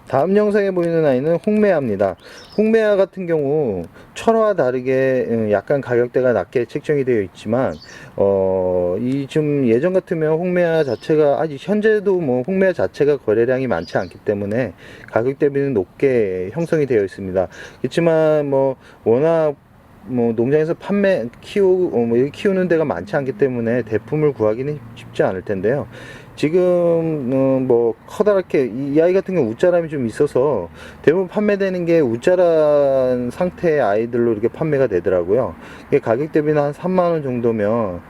다음 영상에 보이는 아이는 홍매화입니다. 홍매화 같은 경우 철화와 다르게 약간 가격대가 낮게 책정이 되어 있지만 이 좀 예전 같으면 홍매화 자체가 아직 현재도 뭐 홍매화 자체가 거래량이 많지 않기 때문에 가격 대비는 높게 형성이 되어 있습니다. 그렇지만 뭐 워낙 뭐 농장에서 이렇게 키우는 데가 많지 않기 때문에 대품을 구하기는 쉽지 않을 텐데요. 지금 뭐 커다랗게 이 아이 같은 경우 웃자람이 좀 있어서 대부분 판매되는 게 웃자란 상태의 아이들로 이렇게 판매가 되더라고요. 이게 가격 대비는 한 3만원 정도면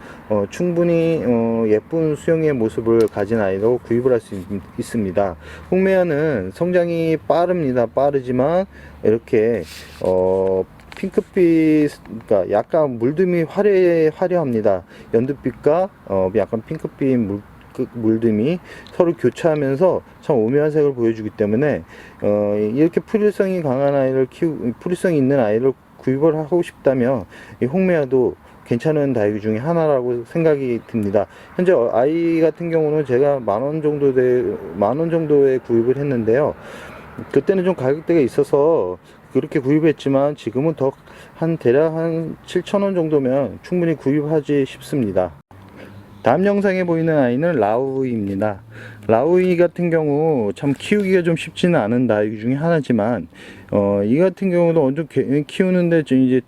충분히 예쁜 수영의 모습을 가진 아이로 구입을 할 수 있습니다. 홍매화는 성장이 빠릅니다. 빠르지만 이렇게 핑크빛, 그러니까 약간 물듬이 화려합니다. 연두빛과 약간 핑크빛 물듬이 서로 교차하면서 참 오묘한 색을 보여주기 때문에 이렇게 풀이성이 있는 아이를 구입을 하고 싶다면 이 홍매화도 괜찮은 다육이 중에 하나라고 생각이 듭니다. 현재 아이 같은 경우는 제가 만원 정도에 구입을 했는데요. 그때는 좀 가격대가 있어서 그렇게 구입했지만 지금은 대략 한 7,000원 정도면 충분히 구입하지 싶습니다. 다음 영상에 보이는 아이는 라우이입니다. 라우이 같은 경우 참 키우기가 좀 쉽지는 않은 다육이 중에 하나지만 이 같은 경우도 어느 정도 키우는데 이제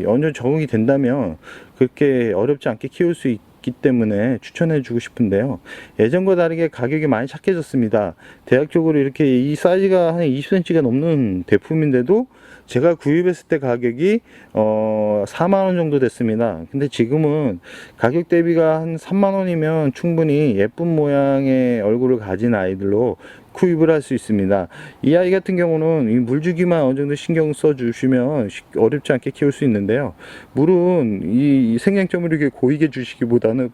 어느 정도 적응이 된다면 그렇게 어렵지 않게 키울 수 있기 때문에 추천해 주고 싶은데요. 예전과 다르게 가격이 많이 착해졌습니다. 대략적으로 이렇게 이 사이즈가 한 20cm가 넘는 대품인데도 제가 구입했을 때 가격이 4만원 정도 됐습니다. 근데 지금은 가격 대비가 한 3만원이면 충분히 예쁜 모양의 얼굴을 가진 아이들로 구입을 할 수 있습니다. 이 아이 같은 경우는 이 물주기만 어느 정도 신경 써 주시면 어렵지 않게 키울 수 있는데요. 물은 이 생장점을 이렇게 고이게 주시기보다는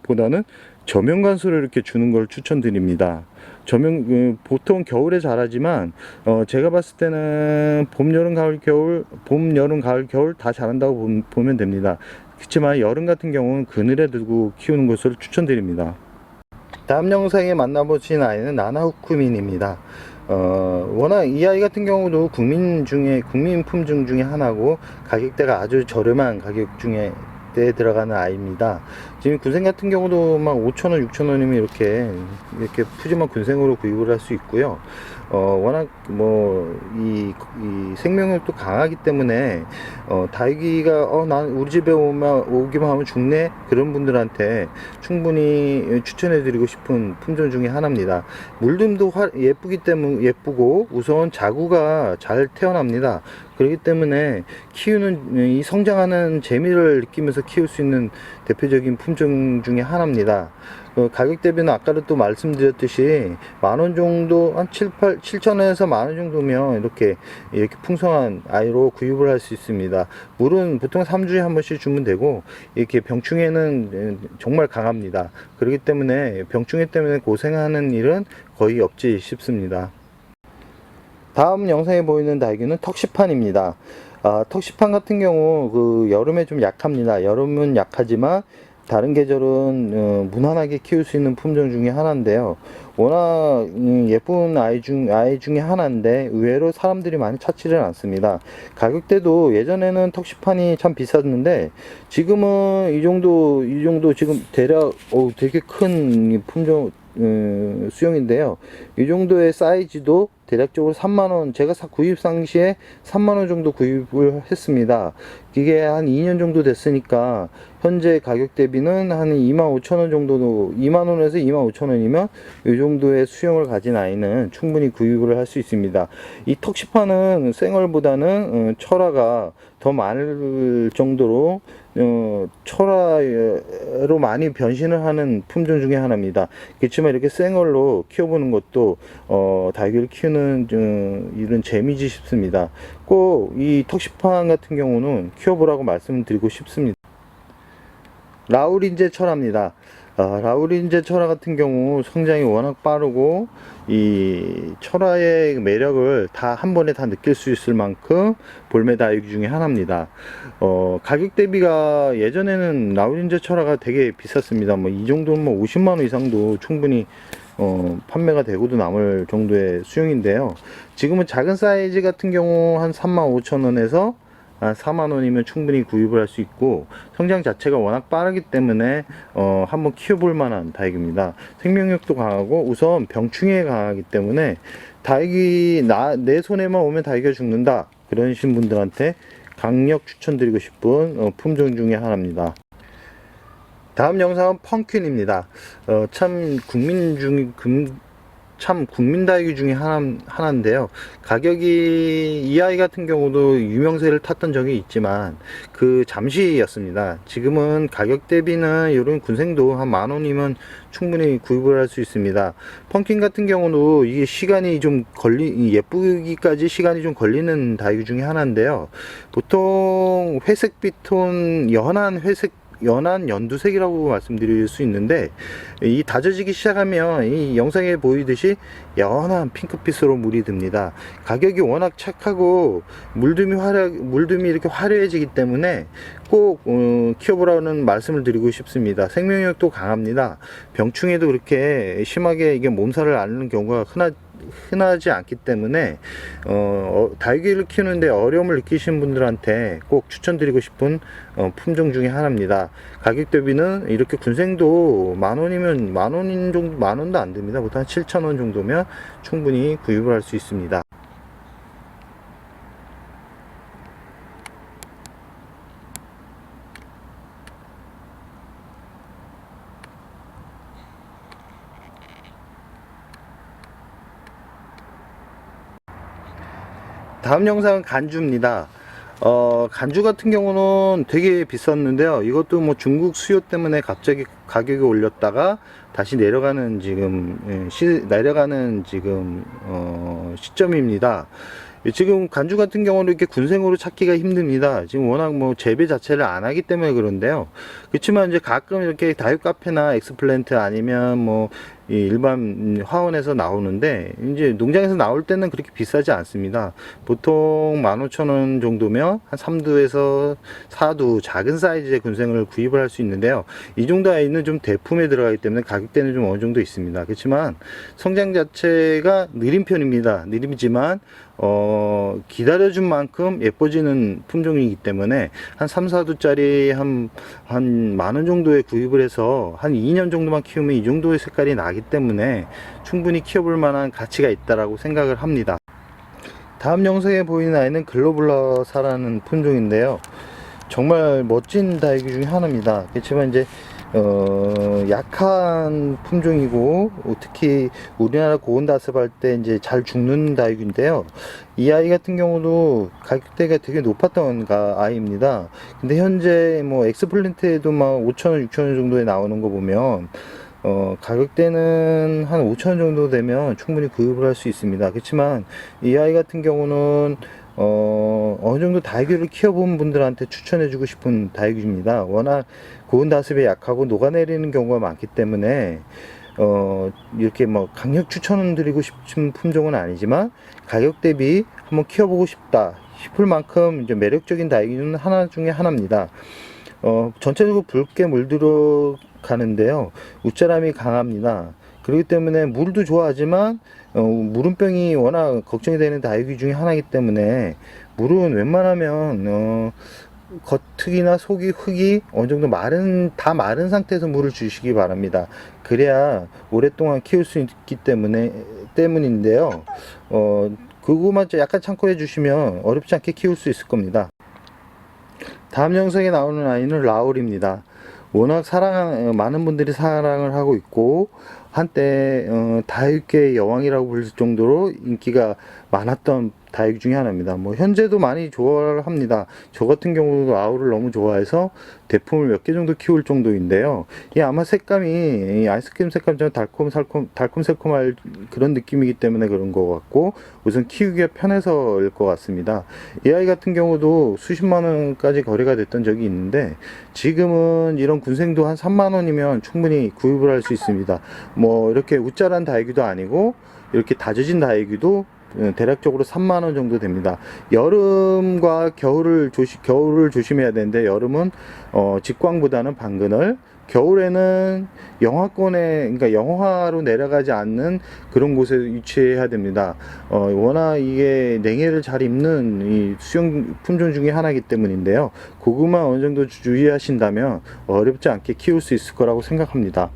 저면 관수를 이렇게 주는 걸 추천드립니다. 보통 겨울에 자라지만 제가 봤을 때는 봄 여름 가을 겨울 다 자란다고 보면 됩니다. 그렇지만 여름 같은 경우는 그늘에 두고 키우는 것을 추천드립니다. 다음 영상에 만나보신 아이는 나나후쿠민입니다. 워낙 이 아이 같은 경우도 국민 품종 중에 하나고 가격대가 아주 저렴한 가격 중에 때 들어가는 아이입니다. 지금 군생 같은 경우도 막 5,000원, 6,000원이면 이렇게 푸짐한 군생으로 구입을 할 수 있고요. 워낙 이 생명력도 강하기 때문에 다육이가 난 우리 집에 오기만 하면 죽네 그런 분들한테 충분히 추천해 드리고 싶은 품종 중에 하나입니다. 물듬도 예쁘고 우선 자구가 잘 태어납니다. 그렇기 때문에 이 성장하는 재미를 느끼면서 키울 수 있는 대표적인 품종 중에 하나입니다. 가격 대비는 아까도 또 말씀드렸듯이 만원 정도, 한 7,000원에서 만원 정도면 이렇게 풍성한 아이로 구입을 할 수 있습니다. 물은 보통 3주에 한 번씩 주면 되고, 이렇게 병충해는 정말 강합니다. 그렇기 때문에 병충해 때문에 고생하는 일은 거의 없지 싶습니다. 다음 영상에 보이는 다육이는 턱시판입니다. 턱시판 같은 경우 여름에 좀 약합니다. 여름은 약하지만 다른 계절은 무난하게 키울 수 있는 품종 중에 하나인데요. 워낙 예쁜 아이 중에 하나인데 의외로 사람들이 많이 찾지를 않습니다. 가격대도 예전에는 턱시판이 참 비쌌는데 지금은 이 정도 지금 대략 되게 큰 품종 수영인데요. 이 정도의 사이즈도 대략적으로 3만원, 제가 구입 당시에 3만원 정도 구입을 했습니다. 이게 한 2년 정도 됐으니까 현재 가격 대비는 한 25,000원 정도, 2만원에서 25,000원이면 이 정도의 수영을 가진 아이는 충분히 구입을 할 수 있습니다. 이 턱시판은 생얼보다는 철화가 더 많을 정도로 철화로 많이 변신을 하는 품종 중에 하나입니다. 그렇지만 이렇게 생얼로 키워보는 것도 다육이를 키우는 이런 재미지 싶습니다. 꼭 이 턱시판 같은 경우는 키워보라고 말씀드리고 싶습니다. 라우린제 철화입니다. 라우린제 철화 같은 경우 성장이 워낙 빠르고 이 철화의 매력을 다 한 번에 다 느낄 수 있을 만큼 볼메 다육이 중에 하나입니다. 가격 대비가 예전에는 라우린제 철화가 되게 비쌌습니다. 뭐 이 정도면 뭐 50만 원 이상도 충분히 판매가 되고도 남을 정도의 수용인데요. 지금은 작은 사이즈 같은 경우 한 35,000원에서 4만원이면 충분히 구입을 할 수 있고, 성장 자체가 워낙 빠르기 때문에 한번 키워볼 만한 다육입니다. 생명력도 강하고 우선 병충해에 강하기 때문에 다육이 내 손에만 오면 다육이가 죽는다 그러신 분들한테 강력 추천드리고 싶은 품종 중에 하나입니다. 다음 영상은 펑퀸입니다. 참 국민 다육이 중에 하나인데요. 가격이 이 아이 같은 경우도 유명세를 탔던 적이 있지만 그 잠시였습니다. 지금은 가격 대비는 이런 군생도 한 만원이면 충분히 구입을 할 수 있습니다. 펑킨 같은 경우도 이게 시간이 좀 예쁘기까지 시간이 좀 걸리는 다육이 중에 하나인데요. 보통 회색빛 톤, 연한 연두색이라고 말씀드릴 수 있는데, 이 다져지기 시작하면 이 영상에 보이듯이 연한 핑크빛으로 물이 듭니다. 가격이 워낙 착하고 물듬이 이렇게 화려해지기 때문에 꼭 키워보라는 말씀을 드리고 싶습니다. 생명력도 강합니다. 병충해도 그렇게 심하게 이게 몸살을 앓는 경우가 흔하지 않기 때문에 다육이를 키우는데 어려움을 느끼시는 분들한테 꼭 추천드리고 싶은 품종 중에 하나입니다. 가격 대비는 이렇게 군생도 만원이면 만원도 안 됩니다. 보통 한 7,000원 정도면 충분히 구입을 할 수 있습니다. 다음 영상은 간주입니다. 간주 같은 경우는 되게 비쌌는데요. 이것도 뭐 중국 수요 때문에 갑자기 가격이 올렸다가 다시 내려가는 시점입니다. 지금 간주 같은 경우는 이렇게 군생으로 찾기가 힘듭니다. 지금 워낙 뭐 재배 자체를 안 하기 때문에 그런데요. 그렇지만 이제 가끔 이렇게 다육 카페나 엑스플랜트 아니면 뭐 일반 화원에서 나오는데, 이제 농장에서 나올 때는 그렇게 비싸지 않습니다. 보통 15,000원 정도면 한 3두에서 4두 작은 사이즈의 군생을 구입을 할 수 있는데요. 이 정도 아이는 좀 대품에 들어가기 때문에 가격대는 좀 어느 정도 있습니다. 그렇지만 성장 자체가 느린 편입니다. 느리지만 기다려준 만큼 예뻐지는 품종이기 때문에 한 3, 4두짜리 한 만원 정도에 구입을 해서 한 2년 정도만 키우면 이 정도의 색깔이 나기 때문에 충분히 키워볼 만한 가치가 있다라고 생각을 합니다. 다음 영상에 보이는 아이는 글로블러사라는 품종인데요. 정말 멋진 다육이 중에 하나입니다. 그렇지만 이제 약한 품종이고, 특히 우리나라 고온다습할 때 이제 잘 죽는 다육인데요. 이 아이 같은 경우도 가격대가 되게 높았던 아이입니다. 근데 현재 뭐 엑스플랜트에도 막 5,000원, 6,000원 정도에 나오는 거 보면 가격대는 한 5,000원 정도 되면 충분히 구입을 할 수 있습니다. 그렇지만 이 아이 같은 경우는 어느 정도 다육이를 키워본 분들한테 추천해주고 싶은 다육이입니다. 워낙 고온 다습에 약하고 녹아내리는 경우가 많기 때문에 이렇게 뭐 강력 추천을 드리고 싶은 품종은 아니지만 가격 대비 한번 키워보고 싶다 싶을 만큼 이제 매력적인 다육이는 하나 중에 하나입니다. 전체적으로 붉게 물들어 가는데요. 웃자람이 강합니다. 그렇기 때문에 물도 좋아하지만 물음병이 워낙 걱정이 되는 다육이 중에 하나이기 때문에 물은 웬만하면 겉흙이나 속이 흙이 어느 정도 다 마른 상태에서 물을 주시기 바랍니다. 그래야 오랫동안 키울 수 있기 때문인데요. 그거만 약간 참고해 주시면 어렵지 않게 키울 수 있을 겁니다. 다음 영상에 나오는 아이는 라울입니다. 워낙 많은 분들이 사랑을 하고 있고, 한때 다육계의 여왕이라고 부를 정도로 인기가 많았던 다육이 중에 하나입니다. 뭐 현재도 많이 좋아합니다. 저 같은 경우도 아우를 너무 좋아해서 대품을 몇 개 정도 키울 정도인데요. 이 아마 색감이 이 아이스크림 색감처럼 달콤새콤할 그런 느낌이기 때문에 그런 것 같고, 우선 키우기가 편해서일 것 같습니다. 이 아이 같은 경우도 수십만 원까지 거래가 됐던 적이 있는데, 지금은 이런 군생도 한 3만 원이면 충분히 구입을 할 수 있습니다. 뭐 이렇게 우짜란 다육이도 아니고 이렇게 다져진 다육이도 대략적으로 3만 원 정도 됩니다. 여름과 겨울을 조심해야 되는데, 여름은 직광보다는 방그늘, 겨울에는 영하권에, 그러니까 영하로 내려가지 않는 그런 곳에 위치해야 됩니다. 워낙 이게 냉해를 잘 입는 이 수영 품종 중에 하나이기 때문인데요. 그것만 어느 정도 주의하신다면 어렵지 않게 키울 수 있을 거라고 생각합니다.